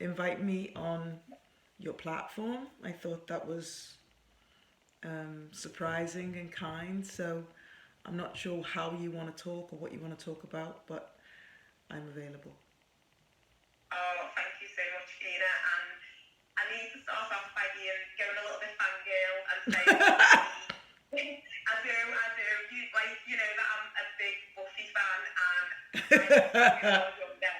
invite me on your platform. I thought that was surprising and kind. So I'm not sure how you want to talk or what you want to talk about, but I'm available. Oh, thank you so much, Phina. And I need to start off by going a little bit fangirl and saying, I do. You know that I'm a big Buffy fan, and I was younger.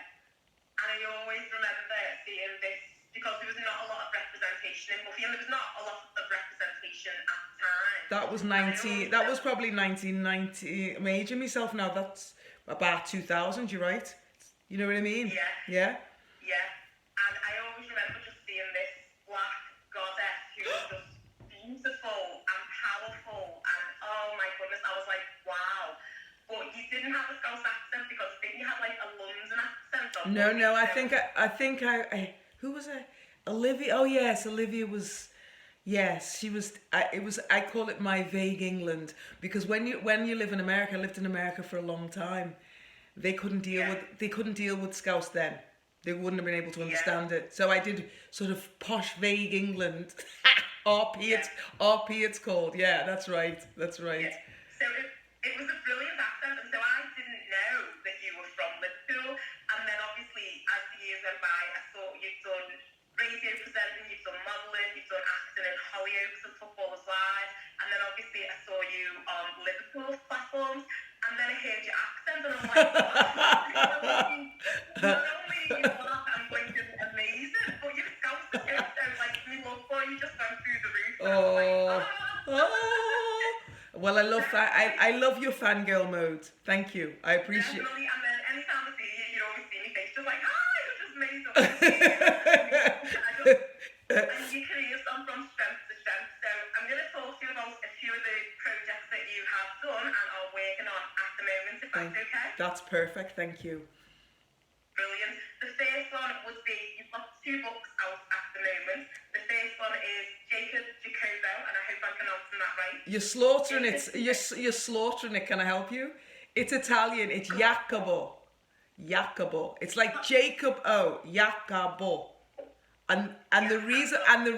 And I always remember seeing this because there was not a lot of representation in Buffy, and there was not a lot of representation at the time. That was 19. That was probably 1990. I'm aging myself now. That's about 2000. You're right. You know what I mean? Yeah. Yeah. Yeah. And I always remember just seeing this black goddess who was just beautiful and powerful, and oh my goodness, I was like, wow. But you didn't have a Scouse accent because I think you had like a London accent. No. I think I who was it? Olivia. Oh yes, Olivia was. Yes, she was. I call it my vague England because when you live in America, I lived in America for a long time. They couldn't deal with Scouse then. They wouldn't have been able to understand it. So I did sort of posh vague England. RP it's called. Yeah, that's right. Yeah. So it was a brilliant accent, and so I didn't know that you were from Liverpool. And then obviously, as the years went by, I saw you've done radio presenting, you've done modelling, you've done acting in Hollyoaks and Footballers Live, and then obviously I saw you on Liverpool platforms, and then I heard your accent, and I'm like, wow, not only are you black and Lincoln amazing, but you're Scouse too, so like, my love for you just went through the roof. Well, I love that. I love your fangirl mode. Thank you. I appreciate. Definitely. And then anytime I see you, you always see me face just like, hi, it just amazing. And your career's gone from strength to strength. So I'm going to talk to you about a few of the projects that you have done and are working on at the moment, if that's okay. That's perfect. Thank you. Brilliant. The first one would be, you've got 2 books out at the moment. The first one is Jacopo Jacopo, and I hope I'm pronouncing that right. You're slaughtering it. You're slaughtering it. Can I help you? It's Italian. It's Jacopo. It's like Jacob O. Jacopo. And the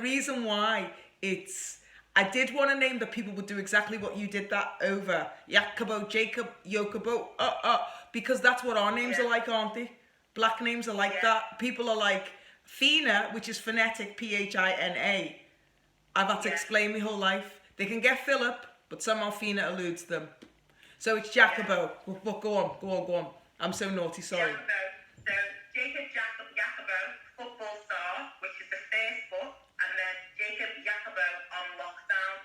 reason why it's, I did want a name that people would do exactly what you did that over. Jacopo, Jacob, Jacopo. Because that's what our names are like, aren't they? Black names are like that. People are like Phina, which is phonetic Phina. I've had to explain my whole life. They can get Philip, but somehow Phina eludes them. So it's Jacopo. But go on. I'm so naughty, sorry. So Jacopo Jacopo, Football Star, which is the first book, and then Jacopo Jacopo on Lockdown.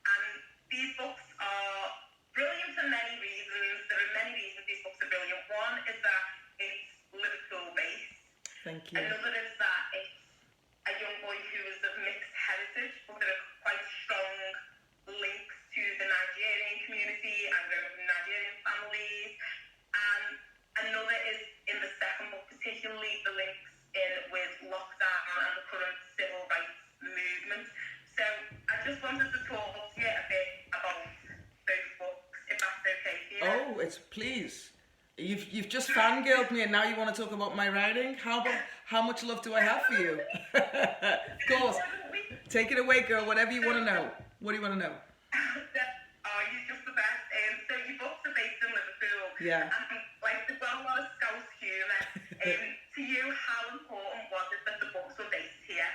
And these books are brilliant for many reasons. There are many reasons these books are brilliant. One is that it's Liverpool based. Thank you. Another is that it's a young boy who is of mixed heritage, but there are quite strong links to the Nigerian community and growing up in Nigerian families. And another is in the second book, particularly the links in with lockdown and the current civil rights movement. So I just wanted to talk to you a bit about both books, if that's okay for you. Oh, it's please. You've just fangirled me and now you want to talk about my writing? How much love do I have for you? Of course. Take it away, girl. Whatever you want to know. What do you want to know? You're just the best. So your books are based in Liverpool. Yeah. And like there's got a lot of Scouse humour. To you, how important was it that the books were based here?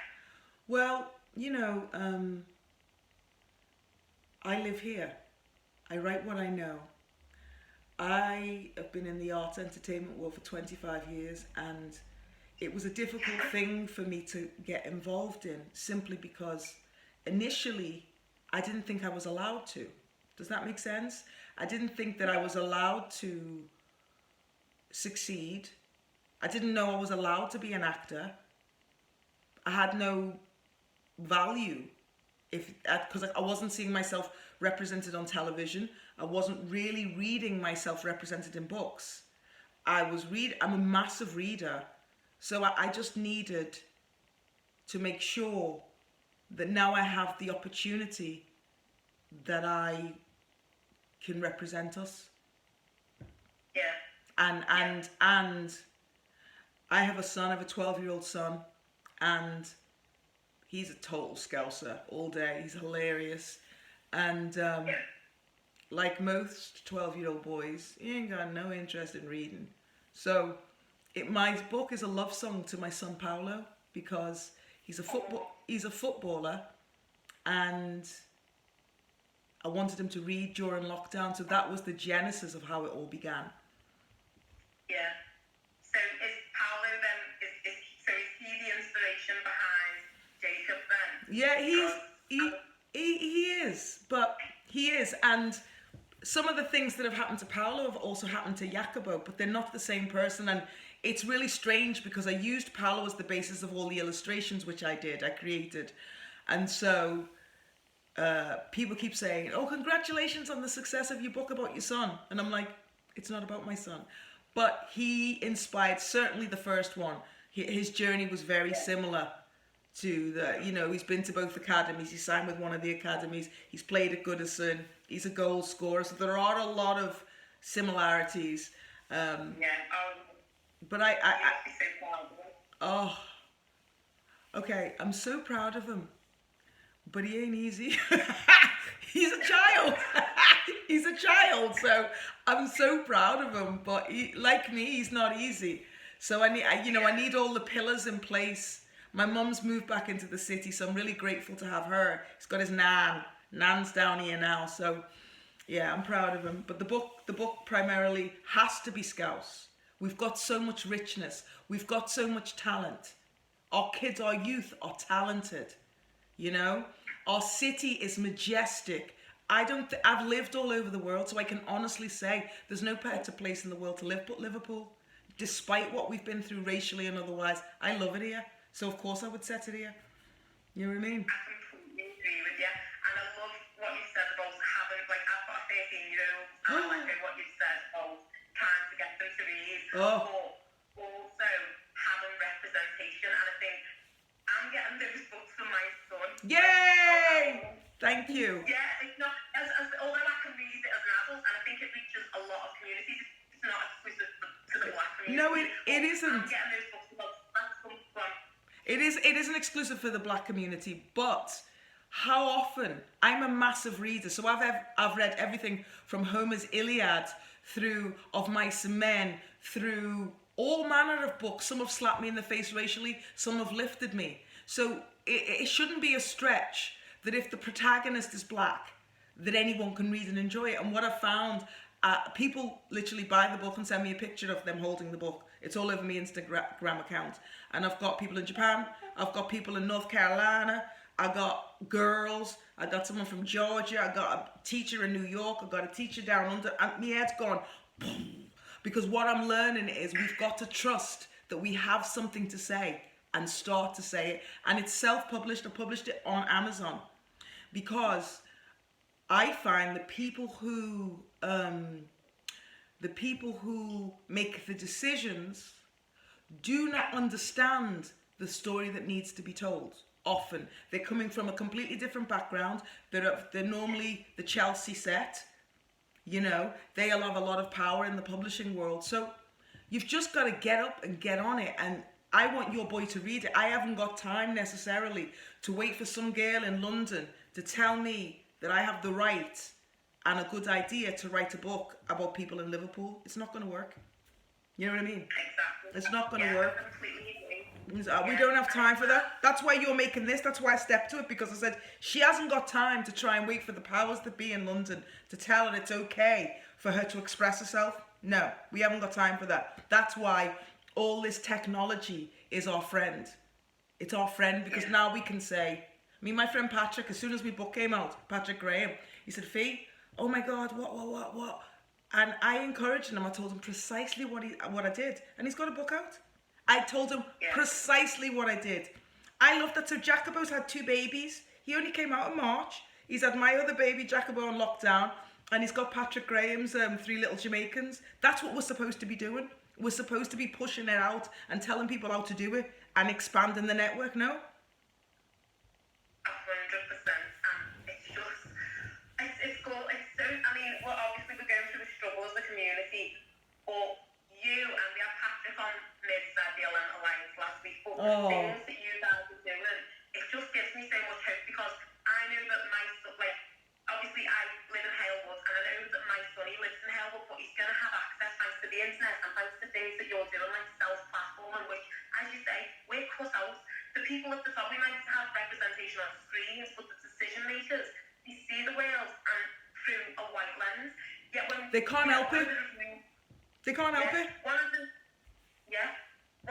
Well, I live here. I write what I know. I have been in the arts entertainment world for 25 years, and it was a difficult thing for me to get involved in simply because initially I didn't think I was allowed to. Does that make sense? I didn't think that I was allowed to succeed. I didn't know I was allowed to be an actor. I had no value because I wasn't seeing myself represented on television. I wasn't really reading myself represented in books. I'm a massive reader. So I just needed to make sure that now I have the opportunity that I can represent us. Yeah. And I have a son, I have a 12-year-old son, and he's a total scouser all day. He's hilarious, and like most 12-year-old boys, he ain't got no interest in reading. So, my book is a love song to my son Paolo, because he's a footballer, and I wanted him to read during lockdown. So that was the genesis of how it all began. Yeah. So is Paolo then, is he the inspiration behind Jacob then? Yeah, he is, but he is, and some of the things that have happened to Paolo have also happened to Jacopo, but they're not the same person. And it's really strange because I used Paolo as the basis of all the illustrations which I created, and so people keep saying, "Oh, congratulations on the success of your book about your son," and I'm like, it's not about my son. But he inspired, certainly the first one. His journey was very similar to he's been to both academies. He signed with one of the academies. He's played at Goodison. He's a goal scorer. So there are a lot of similarities. But oh, okay. I'm so proud of him. But he ain't easy. He's a child. He's a child. So I'm so proud of him. But like me, he's not easy. So I need all the pillars in place. My mum's moved back into the city, so I'm really grateful to have her. He's got his nan. Nan's down here now, so yeah, I'm proud of him. But the book primarily has to be Scouse. We've got so much richness. We've got so much talent. Our kids, our youth are talented. Our city is majestic. I've lived all over the world, so I can honestly say there's no better place in the world to live but Liverpool. Despite what we've been through racially and otherwise, I love it here. So of course I would set it here. You know what I mean? I completely agree with you. And I love what you said about having, like, I've got a 13-year-old, and I like what you said about trying to get them to read, but also having representation. And I think I'm getting those books for my son. Yay! Thank you. Yeah, it's not, although I can read it as an adult, and I think it reaches a lot of communities, it's not exclusive to the Black community. No, it isn't. I'm getting those books because that's some fun. It isn't exclusive for the Black community, but how often, I'm a massive reader, so I've read everything from Homer's Iliad through Of Mice and Men, through all manner of books. Some have slapped me in the face racially, some have lifted me. So it shouldn't be a stretch that if the protagonist is Black, that anyone can read and enjoy it. And what I've found, people literally buy the book and send me a picture of them holding the book. It's all over my Instagram account. And I've got people in Japan, I've got people in North Carolina, I got girls, I got someone from Georgia, I got a teacher in New York, I got a teacher down under, and my head's gone, boom. Because what I'm learning is we've got to trust that we have something to say and start to say it. And it's self-published. I published it on Amazon because I find the people who make the decisions do not understand the story that needs to be told. Often they're coming from a completely different background. They're normally the Chelsea set. They'll have a lot of power in the publishing world. So you've just got to get up and get on it. And I want your boy to read it. I haven't got time necessarily to wait for some girl in London to tell me that I have the right and a good idea to write a book about people in Liverpool. It's not going to work. You know what I mean? Exactly. It's not going to work. I completely agree. We don't have time for that. That's why you're making this. That's why I stepped to it, because I said she hasn't got time to try and wait for the powers that be in London to tell her it's okay for her to express herself. No, we haven't got time for that. That's why all this technology is our friend. It's our friend because now we can say, my friend Patrick, as soon as my book came out, Patrick Graham, he said, Fee, oh my God, what? And I encouraged him. I told him precisely what I did. And he's got a book out. I told him precisely what I did. I love that. So Jacopo's had 2 babies. He only came out in March. He's had my other baby, Jacopo, on lockdown. And he's got Patrick Graham's 3 little Jamaicans. That's what we're supposed to be doing. We're supposed to be pushing it out and telling people how to do it and expanding the network, no? 100%. And it's just, it's cool. It's so, well, obviously we're going through the struggle as a community, but you, and we had Patrick on Mid-Side, the Alliance last week, but the things that you guys say. We're cut out. The people at the top, we might have representation on screens, but the decision makers, they see the world and through a white lens. Yet when They can't help it. They can't help it. One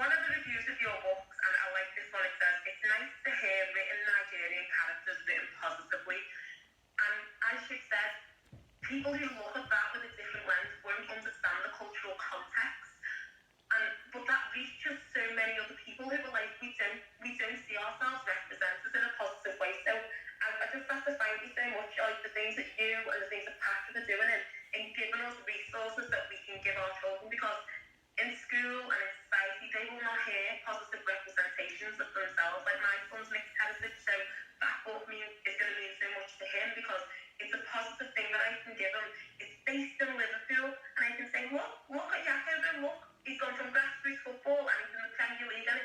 of the reviews of your books, and I like this one, it says, it's nice to hear written Nigerian characters written positively. And as you said, people who look at that with a different lens won't understand the cultural context. But that reaches so many other people who are like, we don't see ourselves represented in a positive way. So I just have to thank you so much, like the things that you and the things that Patrick are doing in giving us resources that we can give our children, because in school and in society they will not hear positive representations of themselves. Like my son's mixed heritage, so that book is going to mean so much to him because it's a positive thing that I can give him. It's based in Liverpool, and I can say, look at Jacopo, look. He's gone from grassroots football and he's in the Premier League, and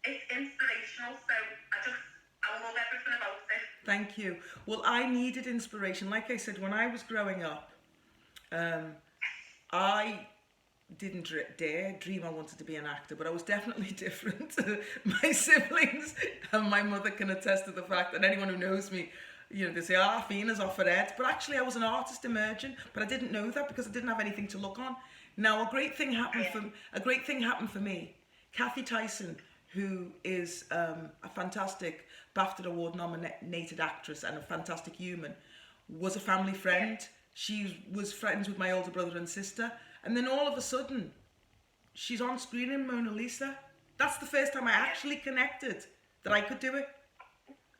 it's inspirational. So I love everything about it. Thank you. Well, I needed inspiration. Like I said, when I was growing up, I didn't dare dream I wanted to be an actor, but I was definitely different. My siblings and my mother can attest to the fact that anyone who knows me, they say, Phina's off her head. But actually I was an artist emerging, but I didn't know that because I didn't have anything to look on. Now, a great thing happened for me. Kathy Tyson, who is a fantastic BAFTA Award nominated actress and a fantastic human, was a family friend. She was friends with my older brother and sister. And then all of a sudden, she's on screen in Mona Lisa. That's the first time I actually connected that I could do it.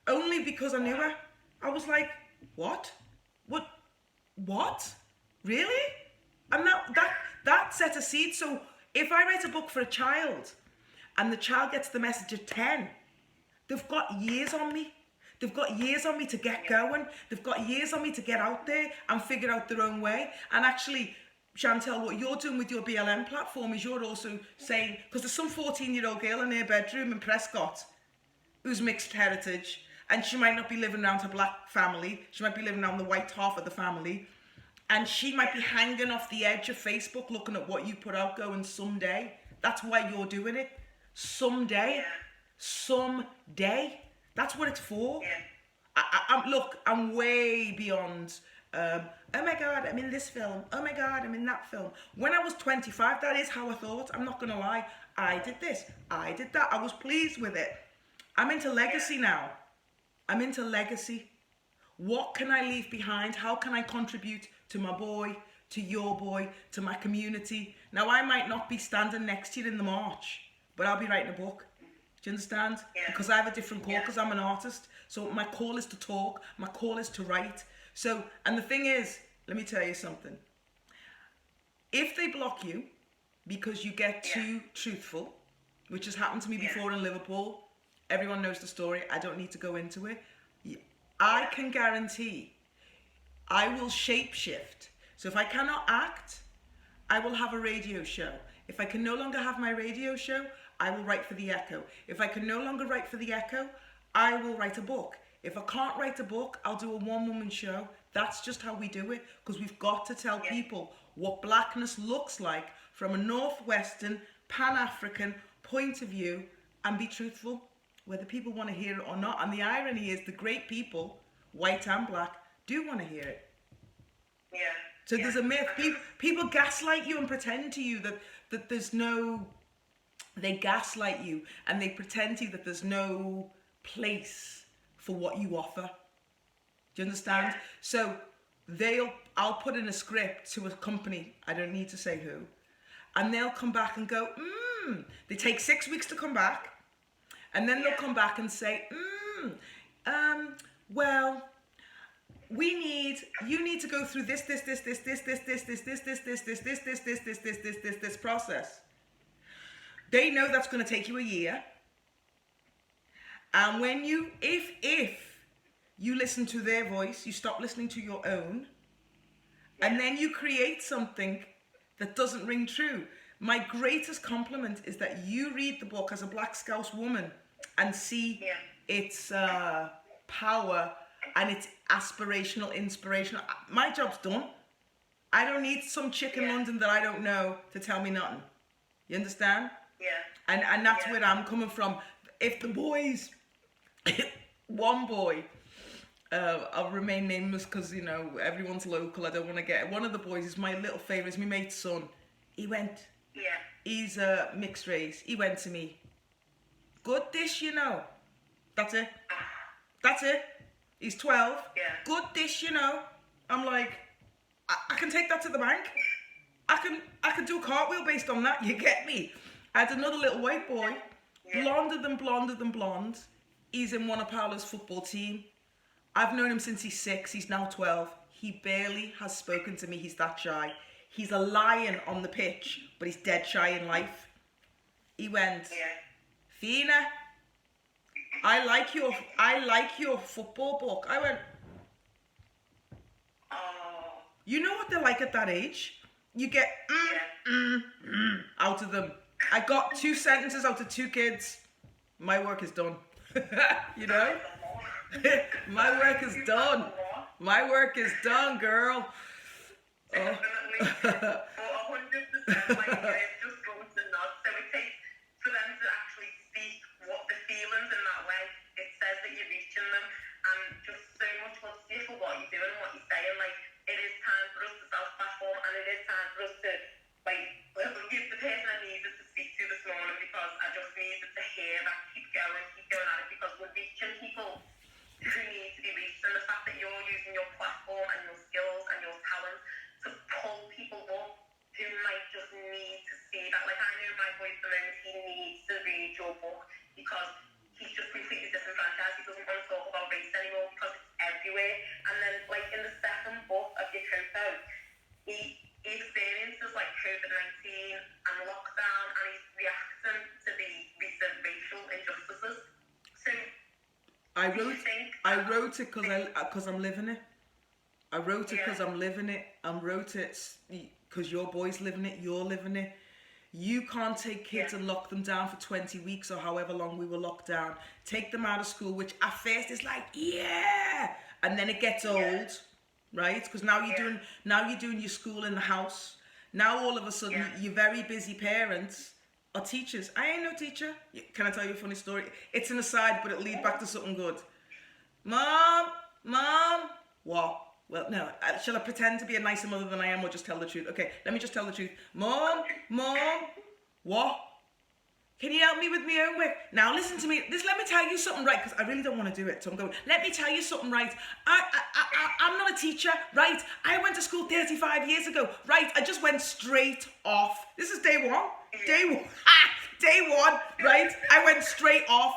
Only because I knew her. I was like, what? Really? And that set a seed. So if I write a book for a child and the child gets the message at 10, they've got years on me. They've got years on me to get going. They've got years on me to get out there and figure out their own way. And actually, Chantel, what you're doing with your BLM platform is you're also saying, because there's some 14-year-old girl in her bedroom in Prescott who's mixed heritage, and she might not be living around her black family. She might be living around the white half of the family. And she might be hanging off the edge of Facebook looking at what you put out going, someday. That's why you're doing it. Someday. That's what it's for. I'm way beyond, oh my God, I'm in this film. Oh my God, I'm in that film. When I was 25, that is how I thought. I'm not going to lie. I did this. I did that. I was pleased with it. I'm into legacy now. I'm into legacy. What can I leave behind? How can I contribute to my boy, to your boy, to my community? Now, I might not be standing next to you in the march, but I'll be writing a book. Do you understand? Yeah. Because I have a different call, because I'm an artist. So my call is to talk. My call is to write. So, and the thing is, let me tell you something. If they block you because you get too truthful, which has happened to me before in Liverpool, everyone knows the story. I don't need to go into it. I can guarantee I will shapeshift. So if I cannot act, I will have a radio show. If I can no longer have my radio show, I will write for the Echo. If I can no longer write for the Echo, I will write a book. If I can't write a book, I'll do a one-woman show. That's just how we do it, because we've got to tell people what blackness looks like from a Northwestern, Pan-African point of view, and be truthful, whether people want to hear it or not. And the irony is the great people, white and black, do want to hear it. Yeah. So there's a myth. People gaslight you and pretend to you that there's no... They gaslight you and they pretend to you that there's no place for what you offer. Do you understand? Yeah. So I'll put in a script to a company, I don't need to say who, and they'll come back and go, They take 6 weeks to come back, and then they'll come back and say, well, you need to go through this process. They know that's going to take you a year. And when if you listen to their voice, you stop listening to your own, and then you create something that doesn't ring true. My greatest compliment is that you read the book as a Black Scouse woman and see its power and its aspirational, inspirational. My job's done. I don't need some chick in London that I don't know to tell me nothing. You understand? Yeah. And that's where I'm coming from. If the boys, one boy, I'll remain nameless because, you know, everyone's local. I don't want to get... One of the boys is my little favourite. It's my mate's son. He went... Yeah. He's mixed race. He went to me. Good dish, you know. That's it. That's it. He's 12. Yeah. Good dish, you know. I'm like, I can take that to the bank. I can do a cartwheel based on that. You get me? I had another little white boy, blonder than blonde. He's in one of Paolo's football team. I've known him since he's 6. He's now 12. He barely has spoken to me. He's that shy. He's a lion on the pitch, but he's dead shy in life. He went, Phina, I like your football book. I went, you know what they're like at that age? You get out of them. I got 2 sentences out of 2 kids. My work is done. You know? My work is done. My work is done, girl. Definitely. 100%. Like, it just goes to nod. So it takes for them to actually speak what the feelings in that way. It says that you're reaching them, and just so much love to you for what you're doing and what you're saying. Like, it is time for us to self-platform, and it is time for us to, like, give the person I needed to speak to this morning, because I just needed to hear that. Keep going at it, because we're reaching people who need to be reached, and the fact that you're using your platform and your skills and your talent to pull people up who might just need to see that. Like, I know my boy at the moment, he needs to read your book because he's just completely disenfranchised. He doesn't want to talk about race anymore because it's everywhere. And then, like, in the second book of Jacopo, he experiences like COVID-19 and lockdown, and he's reacting to the recent racial injustices. So I wrote it because I'm living it. I wrote it because I'm living it. I wrote it because your boy's living it. You're living it. You can't take kids and lock them down for 20 weeks or however long we were locked down. Take them out of school, which at first is like, yeah, and then it gets old, right? Because now you're doing your school in the house. Now all of a sudden, your very busy parents are teachers. I ain't no teacher. Can I tell you a funny story? It's an aside, but it'll lead back to something good. Mom, what? Well, no. Shall I pretend to be a nicer mother than I am, or just tell the truth? Okay, let me just tell the truth. Mom, what? Can you help me with my homework? Now listen to me. Let me tell you something, right? Because I really don't want to do it, so I'm going, let me tell you something, right? I'm not a teacher, right? I went to school 35 years ago, right? I just went straight off. This is day one. Day one, right? I went straight off.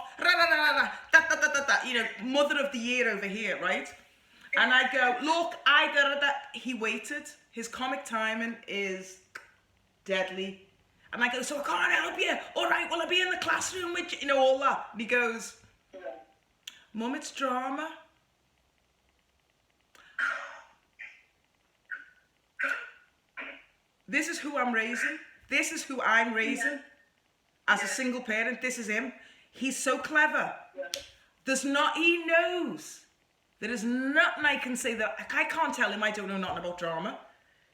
You know, mother of the year over here, right? And I go, look, he waited. His comic timing is deadly. And I go, so I can't help you. All right, will I be in the classroom with you? You know, all that. And he goes, Mum, it's drama. This is who I'm raising. This is who I'm raising. As a single parent, this is him. He's so clever. He knows. There is nothing I can say that, I can't tell him I don't know nothing about drama.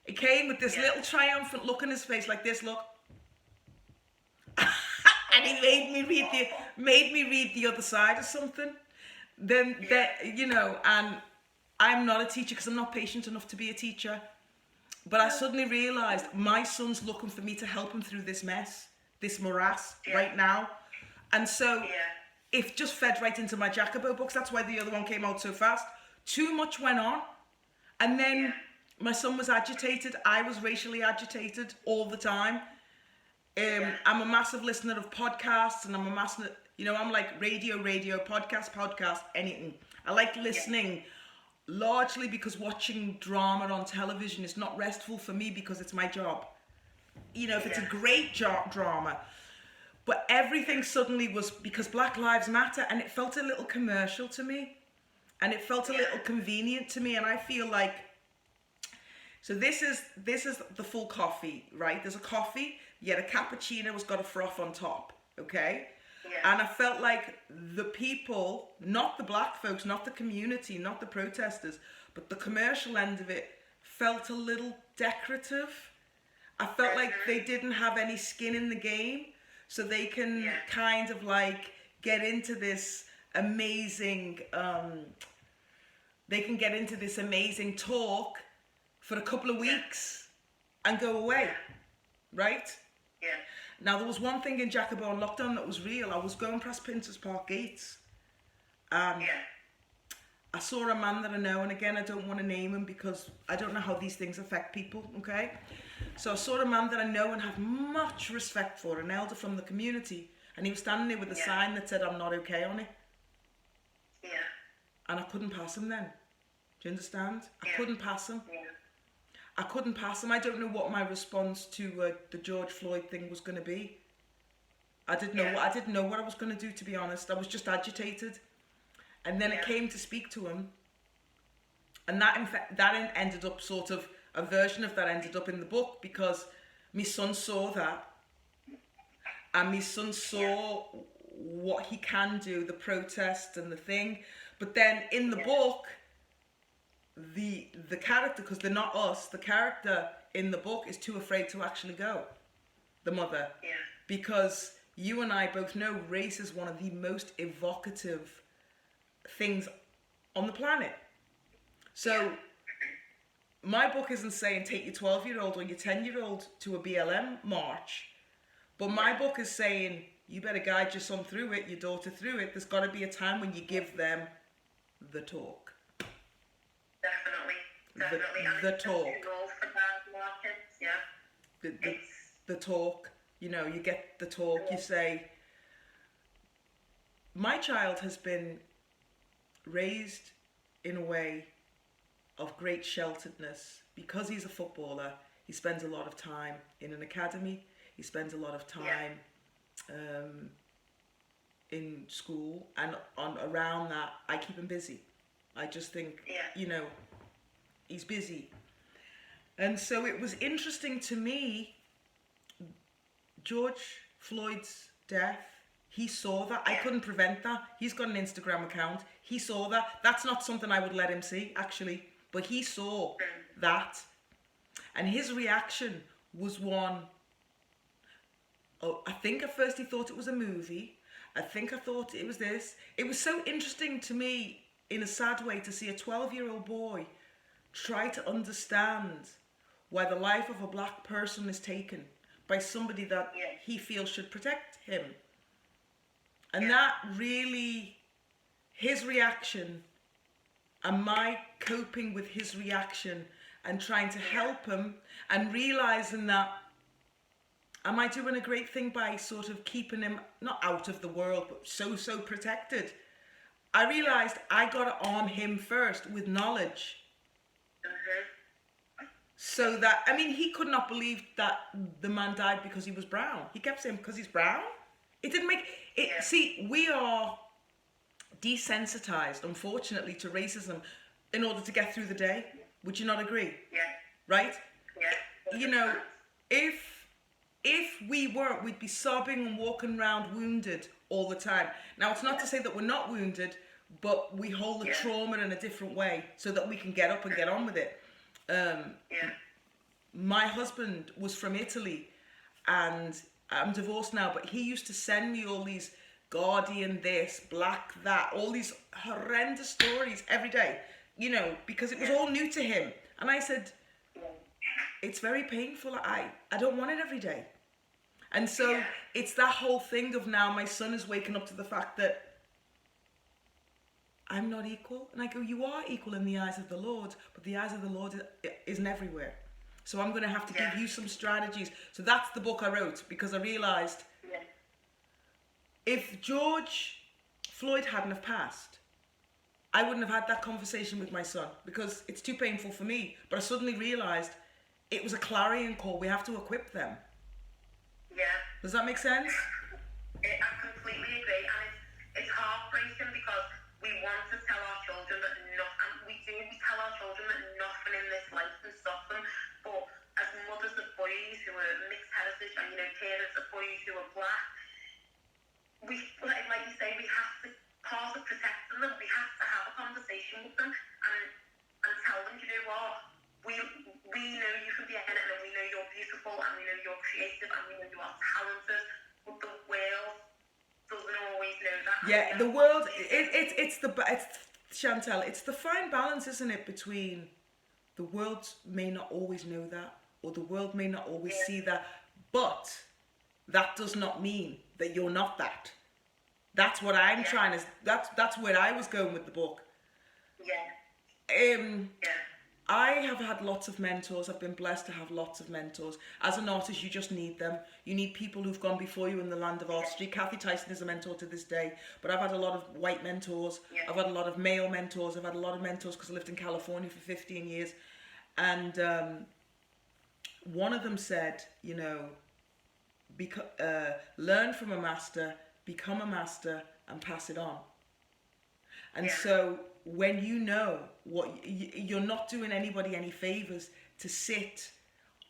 He came with this little triumphant look in his face, like this look. And he made me read the other side of something. Then, you know, and I'm not a teacher because I'm not patient enough to be a teacher. But I suddenly realised my son's looking for me to help him through this mess, this morass right now. And so it just fed right into my Jacopo books. That's why the other one came out so fast. Too much went on. And then my son was agitated. I was racially agitated all the time. I'm a massive listener of podcasts, and I'm a massive, you know, I'm like radio, podcast, anything. I like listening largely because watching drama on television is not restful for me because it's my job. You know, if it's a great drama. But everything suddenly was because Black Lives Matter, and it felt a little commercial to me, and it felt a little convenient to me, and I feel like, so this is the full coffee, right? There's a coffee, yet a cappuccino has got a froth on top, okay? Yeah. And I felt like the people, not the black folks, not the community, not the protesters, but the commercial end of it felt a little decorative. I felt like they didn't have any skin in the game. so they can kind of like get into this amazing talk for a couple of weeks and go away, right? Yeah. Now, there was one thing in Jacopo on lockdown that was real. I was going past Princess Park gates and I saw a man that I know, and again, I don't want to name him because I don't know how these things affect people, okay? So I saw a man that I know and have much respect for, an elder from the community, and he was standing there with a sign that said, "I'm not okay" on it. Yeah. And I couldn't pass him then. Do you understand? I couldn't pass him. Yeah. I couldn't pass him. I don't know what my response to the George Floyd thing was going to be. I didn't know what I was going to do, to be honest. I was just agitated. And then it came to speak to him, and that ended up sort of, a version of that ended up in the book, because my son saw that, and my son saw what he can do, the protest and the thing. But then in the book, the character, because they're not us, the character in the book is too afraid to actually go, the mother, because you and I both know race is one of the most evocative things on the planet. So my book isn't saying take your 12-year-old or your 10-year-old to a BLM march, but my book is saying you better guide your son through it, your daughter through it. There's got to be a time when you give them the talk. Definitely. The talk. The talk. You know, you get the talk. You say, my child has been raised in a way of great shelteredness. Because he's a footballer, he spends a lot of time in an academy, he spends a lot of time in school, and around that I keep him busy. I just think, you know, he's busy. And so it was interesting to me, George Floyd's death, he saw that. I couldn't prevent that. He's got an Instagram account. He saw that. That's not something I would let him see, actually. But he saw that. And his reaction was one, I think at first he thought it was a movie. I thought it was this. It was so interesting to me, in a sad way, to see a 12-year-old boy try to understand why the life of a black person is taken by somebody that he feels should protect him. And that really, his reaction and my coping with his reaction and trying to help him and realising that, am I doing a great thing by sort of keeping him, not out of the world, but so protected? I realised I got to arm him first with knowledge. So that, I mean, he could not believe that the man died because he was brown. He kept saying, because he's brown? It didn't make it. See, we are desensitized, unfortunately, to racism in order to get through the day. Would you not agree? Right? You know, if we weren't, we'd be sobbing and walking around wounded all the time. Now, it's not to say that we're not wounded, but we hold the trauma in a different way so that we can get up and get on with it. My husband was from Italy, and I'm divorced now, but he used to send me all these Guardian this, Black that, all these horrendous stories every day, you know, because it was all new to him. And I said, it's very painful. I don't want it every day. And so it's that whole thing of now my son is waking up to the fact that I'm not equal. And I go, you are equal in the eyes of the Lord, but the eyes of the Lord isn't everywhere. So I'm going to have to give you some strategies. So that's the book I wrote, because I realised if George Floyd hadn't have passed, I wouldn't have had that conversation with my son, because it's too painful for me. But I suddenly realised it was a clarion call. We have to equip them. Does that make sense? I completely agree, and it's heartbreaking because we want to tell our children that we tell our children that nothing in this life can stop them, but as mothers of boys who are mixed heritage and, you know, parents of boys who are black, we, like you say, we have to, part of protecting them, we have to have a conversation with them and tell them, you know what, we know you can be anything, and we know you're beautiful, and we know you're creative, and we know you are talented, but the Yeah, the world. It's Chantel. It's the fine balance, isn't it, between the world may not always know that, or the world may not always see that, but that does not mean that you're not that. That's what I'm trying to. That's where I was going with the book. Yeah. I have had lots of mentors. I've been blessed to have lots of mentors. As an artist, you just need them. You need people who've gone before you in the land of artistry. Kathy Tyson is a mentor to this day, but I've had a lot of white mentors. I've had a lot of male mentors. I've had a lot of mentors because I lived in California for 15 years. And one of them said, learn from a master, become a master, and pass it on. And so when you know what you're not doing anybody any favors to sit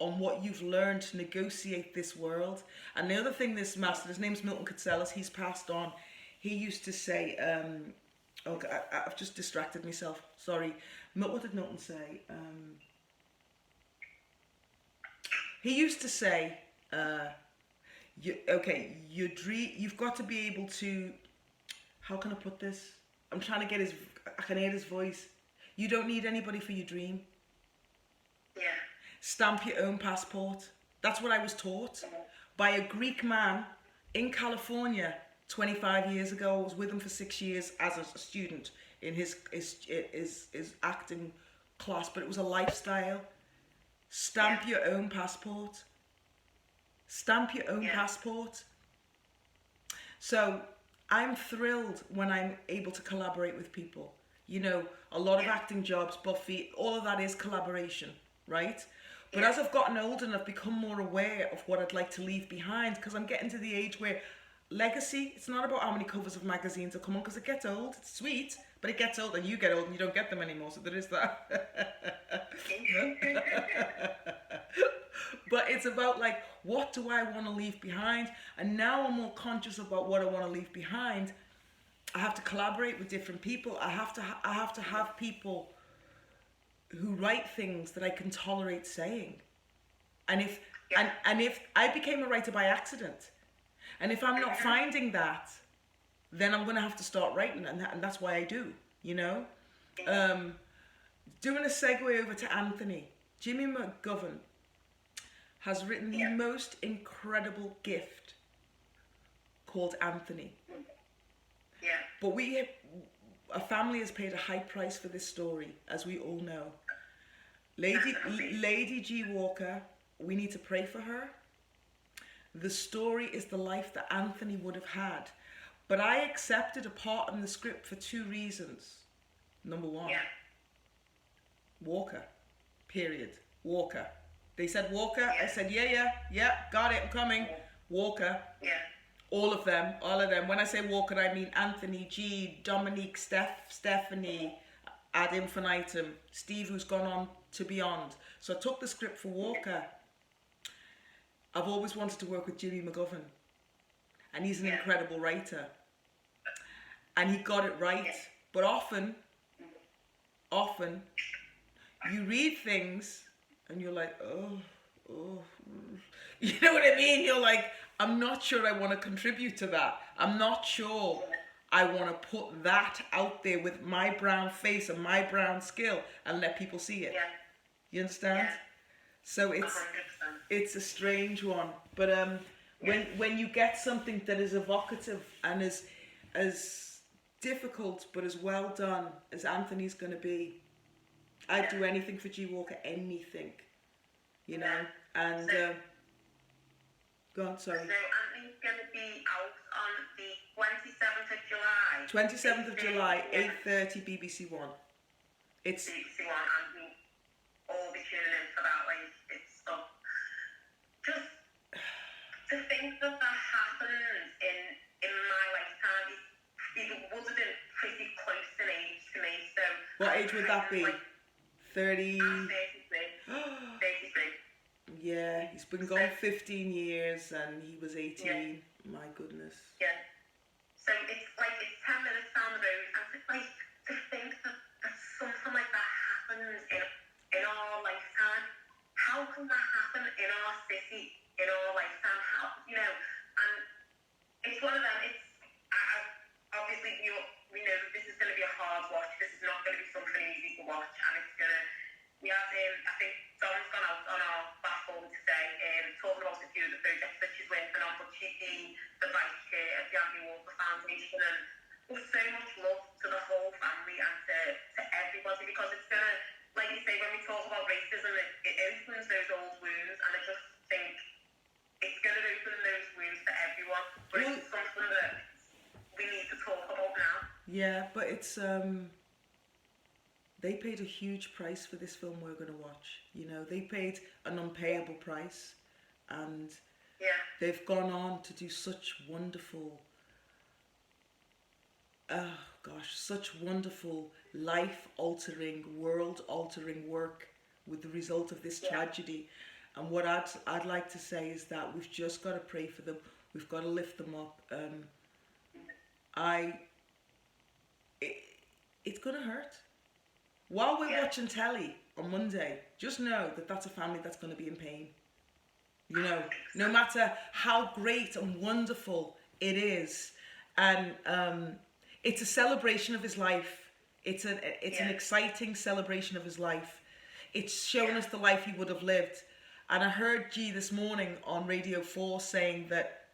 on what you've learned to negotiate this world. And the other thing, this master, his name's Milton Katselas, he's passed on. He used to say, I've just distracted myself. Sorry. What did Milton say? He used to say, your dream, you've got to be able to, how can I put this? I'm trying to get I can hear his voice. You don't need anybody for your dream. Yeah. Stamp your own passport. That's what I was taught by a Greek man in California 25 years ago. I was with him for 6 years as a student in his acting class, but it was a lifestyle. Stamp your own passport. Stamp your own passport. So I'm thrilled when I'm able to collaborate with people. A lot of acting jobs, Buffy, all of that is collaboration, right? But as I've gotten older and I've become more aware of what I'd like to leave behind, because I'm getting to the age where legacy, it's not about how many covers of magazines will come on, because it gets old. It's sweet, but it gets old, and you get old and you don't get them anymore, so there is that. But it's about, like, what do I want to leave behind? And now I'm more conscious about what I want to leave behind. I have to collaborate with different people. I have to have people who write things that I can tolerate saying. And if I became a writer by accident, and if I'm not finding that, then I'm going to have to start writing, and that's why I do. Doing a segue over to Anthony, Jimmy McGovern has written the most incredible gift called Anthony. Yeah. But a family has paid a high price for this story, as we all know. Lady G. Walker, we need to pray for her. The story is the life that Anthony would have had. But I accepted a part in the script for 2 reasons. Number 1, Walker, period. Walker. They said Walker. I said, yeah, got it, I'm coming. Walker. Yeah. All of them. When I say Walker, I mean Anthony, G, Dominique, Stephanie, ad infinitum, Steve, who's gone on to beyond. So I took the script for Walker. I've always wanted to work with Jimmy McGovern, and he's an incredible writer. And he got it right. But often, you read things and you're like, oh. You know what I mean? You're like, I'm not sure I want to contribute to that. I'm not sure I want to put that out there with my brown face and my brown skill and let people see it. Yeah. You understand? Yeah. So 100%. it's a strange one. But when you get something that is evocative and is as difficult but as well done as Anthony's going to be, I'd do anything for G. Walker, anything. And go on, sorry. So Anthony's going to be out on the 27th of July. 27th of July, 8:30 BBC One. It's BBC One, and we all be tuning in for that. Like, it's stuff. Just to think that happens in my lifetime, it would have been pretty close in age to me. So what age would that be? 30. I'm 33. 33. Yeah, he's been gone 15 years and he was 18. Yeah. My goodness. Yeah. So it's like, it's 10 minutes down the road, and it's like, to think that something like that happens in our lifetime. How can that happen in our city, in our lifetime? How, and it's one of them, I hard watch. This is not going to be something easy to watch, and it's going to. We had, I think Dom's gone out on our platform today, talking about a few of the projects that she's working on, but she's the vice chair of the Anti-Walker Foundation, and there's so much love to the whole family and to everybody, because it's going to, like you say, when we talk about racism, it opens those old wounds, and I just think it's going to open those wounds for everyone, but it's something that we need to talk about now. Yeah, but it's they paid a huge price for this film we're going to watch. You know, they paid an unpayable price, and they've gone on to do such wonderful, such wonderful life-altering, world-altering work with the result of this tragedy. And what I'd like to say is that we've just got to pray for them. We've got to lift them up. It's going to hurt. While we're watching telly on Monday, just know that that's a family that's going to be in pain. You know, no matter how great and wonderful it is, and it's a celebration of his life. It's an exciting celebration of his life. It's showing us the life he would have lived. And I heard G this morning on Radio 4 saying that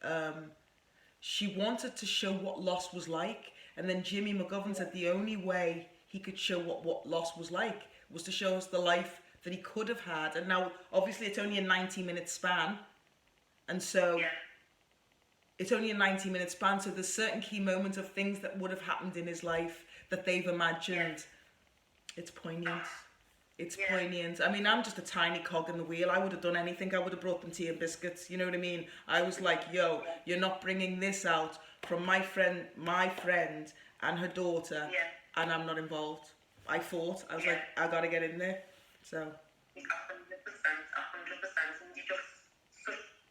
she wanted to show what loss was like, and then Jimmy McGovern said the only way he could show what loss was like was to show us the life that he could have had. And now, obviously, it's only a 90-minute span. And so it's only a 90-minute span. So there's certain key moments of things that would have happened in his life that they've imagined. It's poignant. It's poignant. I mean, I'm just a tiny cog in the wheel. I would have done anything. I would have brought them tea and biscuits. You know what I mean? I was like, yo, you're not bringing this out from my friend and her daughter. And I'm not involved. I fought. I was like, I gotta get in there. So. 100%. And you just,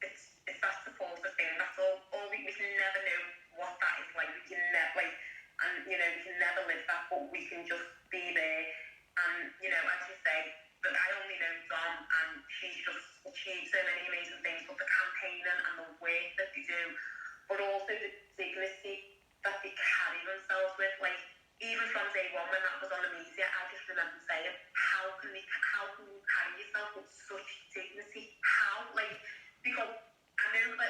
it's that supportive thing. That's all we can never know what that is like. We can never, and you know, we can never live that, but we can just be there. And you know, as you say, that I only know Dom, and she's just achieved so many amazing things. But the campaigning and the work that they do, but also the dignity that they carry themselves with, like. Even from day one when that was on the media, I just remember saying, how can you carry yourself with such dignity? How? Because I know that,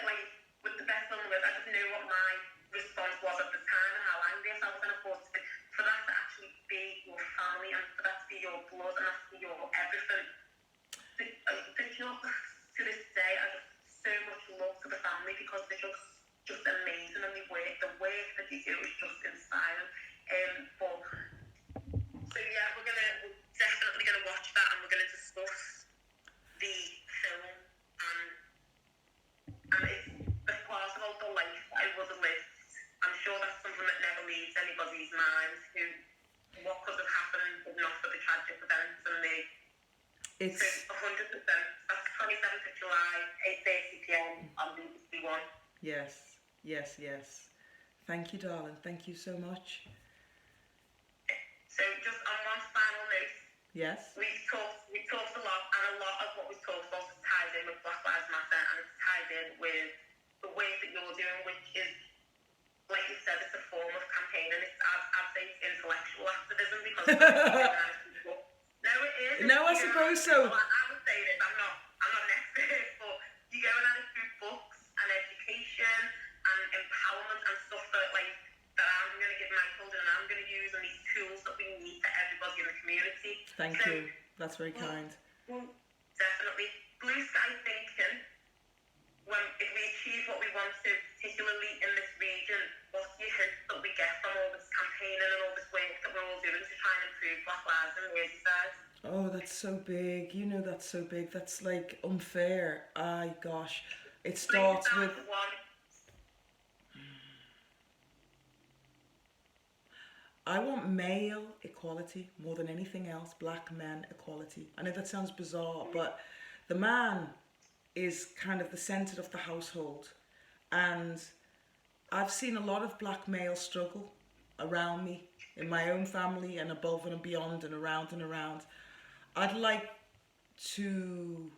with the best of the world, I just know what my response was at the time and how angry I was, and of course, for that to actually be your family and for that to be your blood and that to be your everything, to this day, I just so much love to the family, because they're just amazing, and the work that they do is just inspiring. We're definitely gonna watch that, and we're gonna discuss the film, and it's the part about the life I would have lived. I'm sure that's something that never leaves anybody's mind. What could have happened if not for the tragic events and me. It's 100%. That's 27th of July, 8:30 p.m. on BBC One. Yes. Thank you, darling. Thank you so much. So just on one final note, yes, we've talked a lot, and a lot of what we've talked about ties in with Black Lives Matter, and it's tied in with the work that you're doing, which is, like you said, it's a form of campaigning. I'd say it's intellectual activism, because no, it is. No, I suppose so. Well, I would say it is. I'm not an expert, but you go and through books and education and empowerment and stuff that I'm going to give my children, and I'm going to use, and these tools that we need for everybody in the community. Thank you. That's very kind. Definitely. Blue sky thinking. If we achieve what we want to, particularly in this region, what do you hope that we get from all this campaigning and all this work that we're all doing to try and improve Black lives in Merseyside? Oh, that's so big. You know, that's so big. That's unfair. Gosh. It starts with... I want male equality more than anything else, black men equality. I know that sounds bizarre, but the man is kind of the centre of the household. And I've seen a lot of black males struggle around me, in my own family and above and beyond and around and around. I'd like to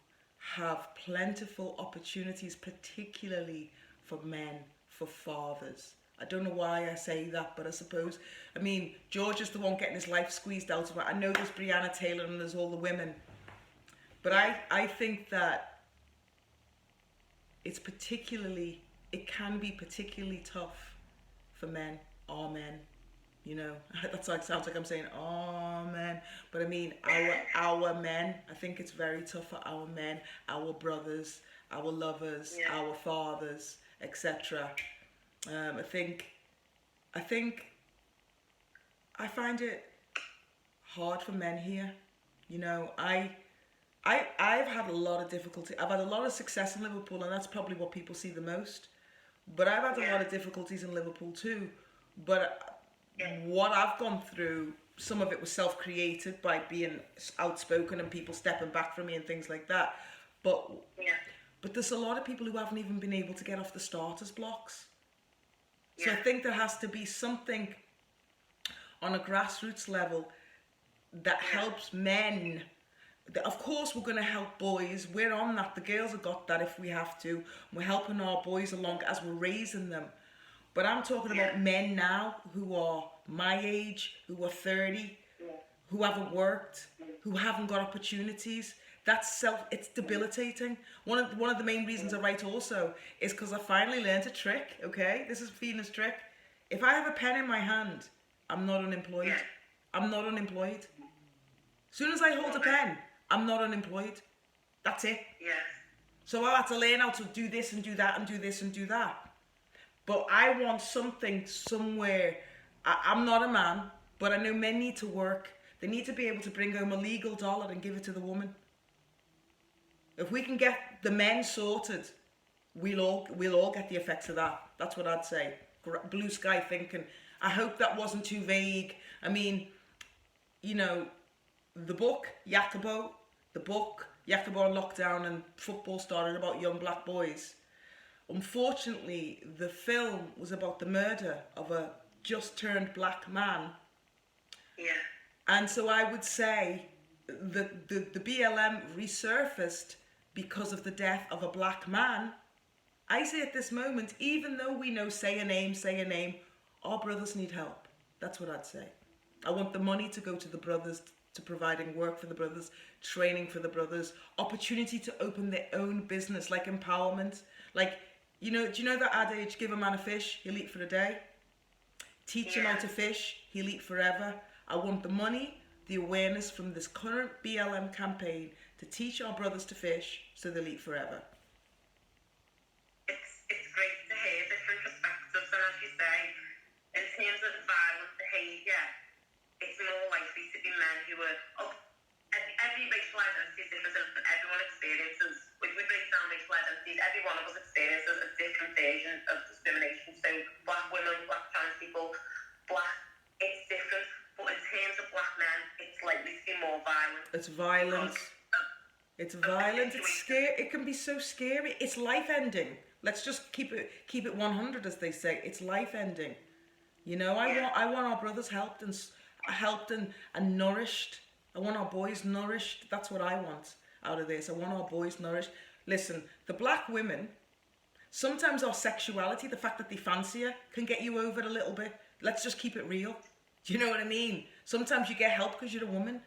have plentiful opportunities, particularly for men, for fathers, I don't know why I say that, but I suppose, I mean, George is the one getting his life squeezed out of it. I know there's Breonna Taylor and there's all the women, but I think that it can be particularly tough for men, our men, you know. That's like, sounds like I'm saying oh men, but I mean our men. I think it's very tough for our men, our brothers, our lovers, our fathers, etc. I think I find it hard for men here. You know, I've had a lot of difficulty. I've had a lot of success in Liverpool, and that's probably what people see the most. But I've had a lot of difficulties in Liverpool too. But what I've gone through, some of it was self-created by being outspoken and people stepping back from me and things like that. But there's a lot of people who haven't even been able to get off the starters blocks. So I think there has to be something on a grassroots level that helps men. Of course, we're going to help boys. We're on that. The girls have got that if we have to. We're helping our boys along as we're raising them. But I'm talking about men now who are my age, who are 30, who haven't worked, who haven't got opportunities. It's debilitating. One of the main reasons I write also is because I finally learned a trick, okay? This is Phina's trick. If I have a pen in my hand, I'm not unemployed. I'm not unemployed. As soon as I hold a pen, I'm not unemployed. That's it. Yes. So I had to learn how to do this and do that and do this and do that. But I want something somewhere. I'm not a man, but I know men need to work. They need to be able to bring home a legal dollar and give it to the woman. If we can get the men sorted, we'll all get the effects of that. That's what I'd say. Blue sky thinking. I hope that wasn't too vague. I mean, you know, the book Jacopo on Lockdown and Football started about young black boys. Unfortunately, the film was about the murder of a just turned black man. Yeah. And so I would say the BLM resurfaced because of the death of a black man. I say at this moment, even though we know say a name, our brothers need help. That's what I'd say. I want the money to go to the brothers, to providing work for the brothers, training for the brothers, opportunity to open their own business, like empowerment. Like, you know, do you know that adage, give a man a fish, he'll eat for a day? Teach him how to fish, he'll eat forever. I want the money, the awareness from this current BLM campaign to teach our brothers to fish so they'll eat forever. It's great to hear different perspectives, and as you say, in terms of violent behaviour, it's more likely to be men who are every racial identity is different, and everyone experiences. When we break down racial identities, every one of us experiences a different version of discrimination. So black women, black trans people, it's different. But in terms of black men, it's likely to be more violent. It's violent. It's violent. It's scary. It can be so scary. It's life ending. Let's just keep it 100, as they say. It's life ending. You know, I want our brothers helped and nourished. I want our boys nourished. That's what I want out of this. I want our boys nourished. Listen, the black women, sometimes our sexuality, the fact that they fancy you, can get you over it a little bit. Let's just keep it real. Do you know what I mean? Sometimes you get help because you're a woman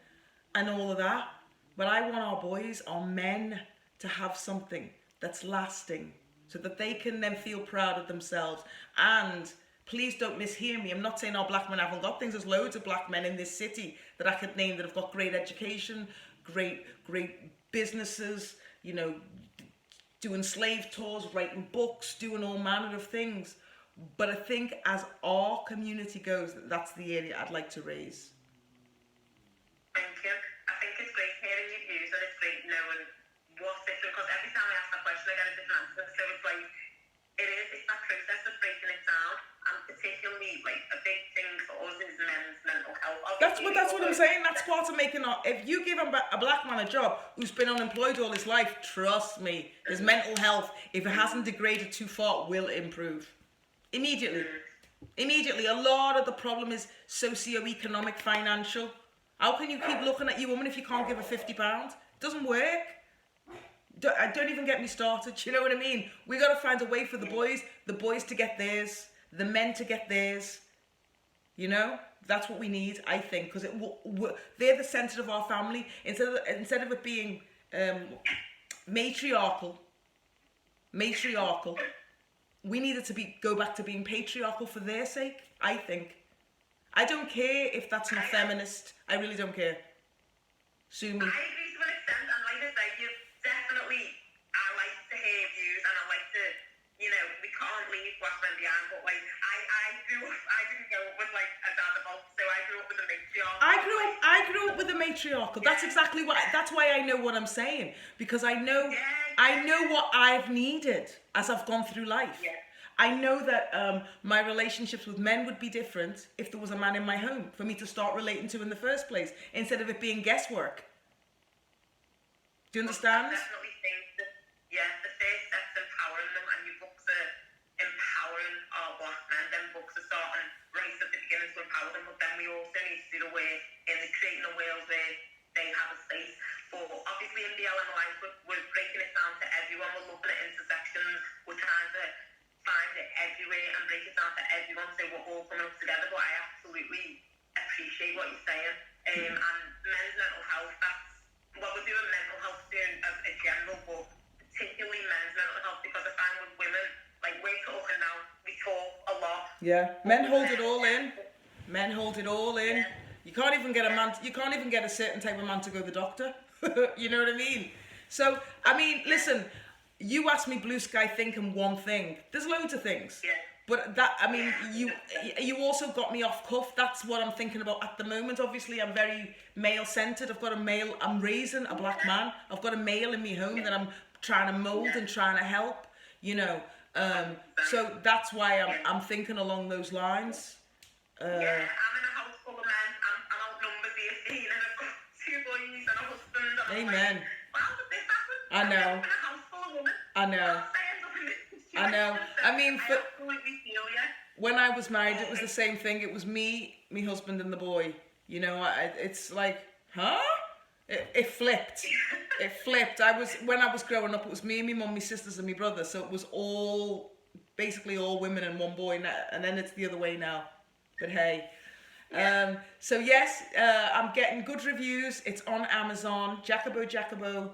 and all of that. But I want our boys, our men, to have something that's lasting so that they can then feel proud of themselves. And please don't mishear me. I'm not saying our black men haven't got things. There's loads of black men in this city that I could name that have got great education, great businesses, you know, doing slave tours, writing books, doing all manner of things. But I think as our community goes, that's the area I'd like to raise. Thank you. I think it's great hearing your views, and it's great knowing what's different, because every time I ask that question, I get a different answer. So it's like, it's that process of breaking it down, and particularly, like, a big thing for us is men's mental health. That's what I'm saying. That's part of making if you give a black man a job who's been unemployed all his life, trust me, his mental health, if it hasn't degraded too far, will improve. Immediately. A lot of the problem is socio-economic, financial. How can you keep looking at your woman if you can't give her £50? It doesn't work. Don't even get me started. You know what I mean? We got to find a way for the boys to get theirs. the men to get theirs. You know, that's what we need, I think, because they're the centre of our family. Instead of it being matriarchal, we needed to go back to being patriarchal for their sake, I think. I don't care if that's not feminist. I really don't care. Sue me. I agree to an extent, and like I say, you definitely, I like to hear views, and I like to, you know, we can't leave black men behind, but like, I didn't grow up with like a dad above, so I grew up with a matriarch. I grew up with a matriarchal. That's exactly that's why I know what I'm saying, because I know what I've needed as I've gone through life. Yeah. I know that my relationships with men would be different if there was a man in my home for me to start relating to in the first place, instead of it being guesswork. Do you understand? I definitely think that, the first step's empowering them, and your books are empowering our black men. Them books are starting right at the beginning to empower them, but then we also need to do the work in creating a world where they have a space. But obviously in BLM Alliance, we're breaking it down to everyone. We're looking at intersections. We're trying to find it everywhere and break it down to everyone, so we're all coming up together. But I absolutely appreciate what you're saying. And men's mental health, that's what we're doing, mental health soon as a general, but particularly men's mental health, because I find with women, like we're talking now, we talk a lot. Yeah, men hold it all in. Men hold it all in. Yeah. You can't even get a certain type of man to go to the doctor. You know what I mean? So, I mean, listen, you asked me blue sky thinking one thing. There's loads of things. Yeah. But that, I mean, you also got me off cuff. That's what I'm thinking about at the moment. Obviously, I'm very male-centered. I'm raising a black man. I've got a male in my home that I'm trying to mold and trying to help, you know. So that's why I'm thinking along those lines. I'm in a house full of men. I'm outnumbered here, and I've got 2 boys and a husband. And Amen. I'm like, wow, did this happen? I know. I'm in a house full of women. I know. I know. I mean, I absolutely feel you. When I was married, it was the same thing. It was me, my husband, and the boy. You know, it's like, huh? It flipped. It flipped. When I was growing up, it was me and my mum, my sisters, and my brother. So it was basically all women and one boy, and then it's the other way now. But hey. So yes, I'm getting good reviews. It's on Amazon. Jacopo Jacopo,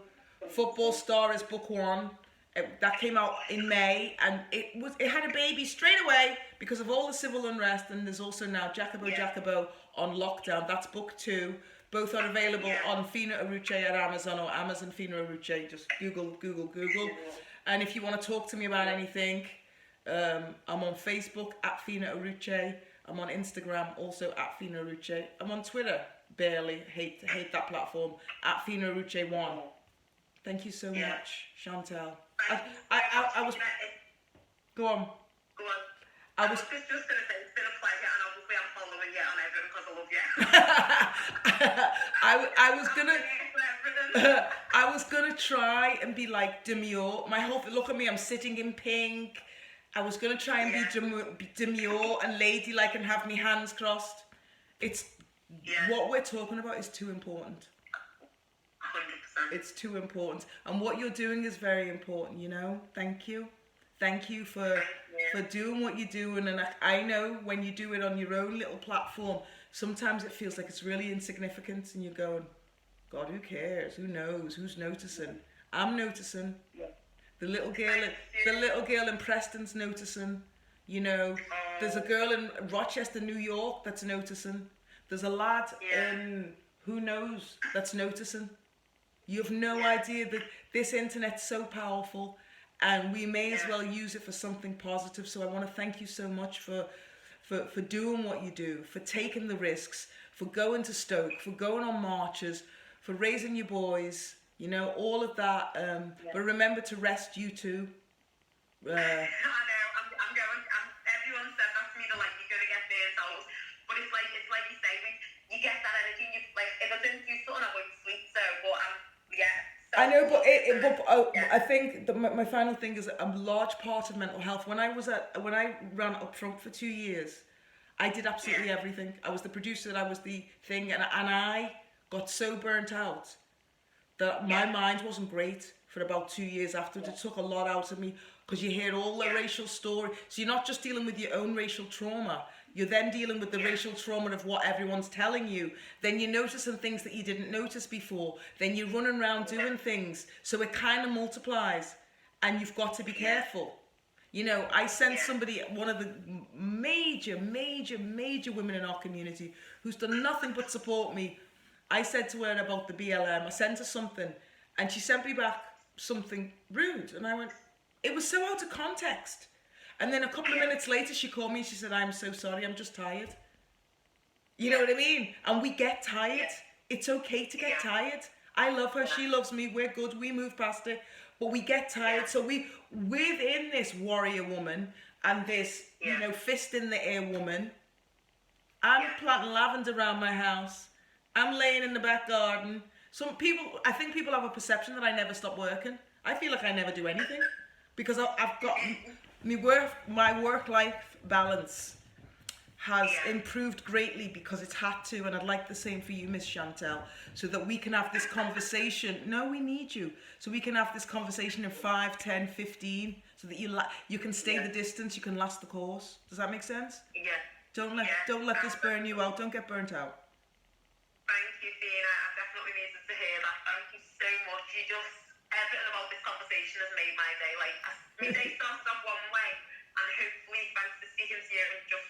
Football Star is book 1. That came out in May, and it had a baby straight away because of all the civil unrest. And there's also now Jacopo Jacopo on lockdown. That's book 2. Both are available on Phina Oruche at Amazon, or Amazon Phina Oruche. Just Google. And if you want to talk to me about anything, I'm on Facebook at Phina Oruche. I'm on Instagram also at Phina Oruche. I'm on Twitter, barely hate that platform, at Phina Oruche 1. Thank you so much, Chantel. I was. Go on. I was just going to say it's been a pleasure, and obviously I'm following you on everything because I love you. I was gonna try and be like demure. Look at me, I'm sitting in pink. I was gonna try and be demure and ladylike and have my hands crossed. What we're talking about is too important. 100%. It's too important, and what you're doing is very important. You know. Thank you for doing what you're doing. And I know when you do it on your own little platform, sometimes it feels like it's really insignificant, and you're going, God, who cares? Who knows? Who's noticing? I'm noticing. Yeah. The little girl in Preston's noticing. You know, there's a girl in Rochester, New York that's noticing. There's a lad in who knows that's noticing. You have no idea that this internet's so powerful, and we may as well use it for something positive. So I want to thank you so much for doing what you do, for taking the risks, for going to Stoke, for going on marches, for raising your boys, you know, all of that. But remember to rest you too. I know, I'm going, everyone said that to me, they're like, you're going to get burnt out. But it's like you say, you get that energy, if I don't do something, I won't sleep, so, but I know, but I think my final thing is a large part of mental health. When I ran Up Front for 2 years, I did absolutely everything. I was the producer, I was the thing, and I got so burnt out that my mind wasn't great for about 2 years afterwards. It took a lot out of me. because you hear all the racial story. So you're not just dealing with your own racial trauma, you're then dealing with the racial trauma of what everyone's telling you. Then you're noticing things that you didn't notice before. Then you're running around doing things. So it kind of multiplies, and you've got to be careful. You know, I sent somebody, one of the major women in our community who's done nothing but support me. I said to her about the BLM, I sent her something, and she sent me back something rude. And I went, it was so out of context. And then a couple of minutes later, she called me and she said, I'm so sorry, I'm just tired. You know what I mean? And we get tired. It's okay to get tired. I love her, she loves me, we're good, we move past it. But we get tired. So within this warrior woman and this, you know, fist in the air woman, I'm planting lavender around my house. I'm laying in the back garden. Some people, I think people have a perception that I never stop working. I feel like I never do anything because I've got my work-life balance has improved greatly because it's had to, and I'd like the same for you, Miss Chantel, so that we can have this conversation. No, we need you. So we can have this conversation in 5, 10, 15, so that you can stay the distance, you can last the course. Does that make sense? Yeah. Don't let this burn you out. Don't get burnt out. Thank you, Phina. I definitely needed to hear that. Thank you so much. Everything about this conversation has made my day. Like, my day started off one way, and hopefully, thanks to speaking to you and just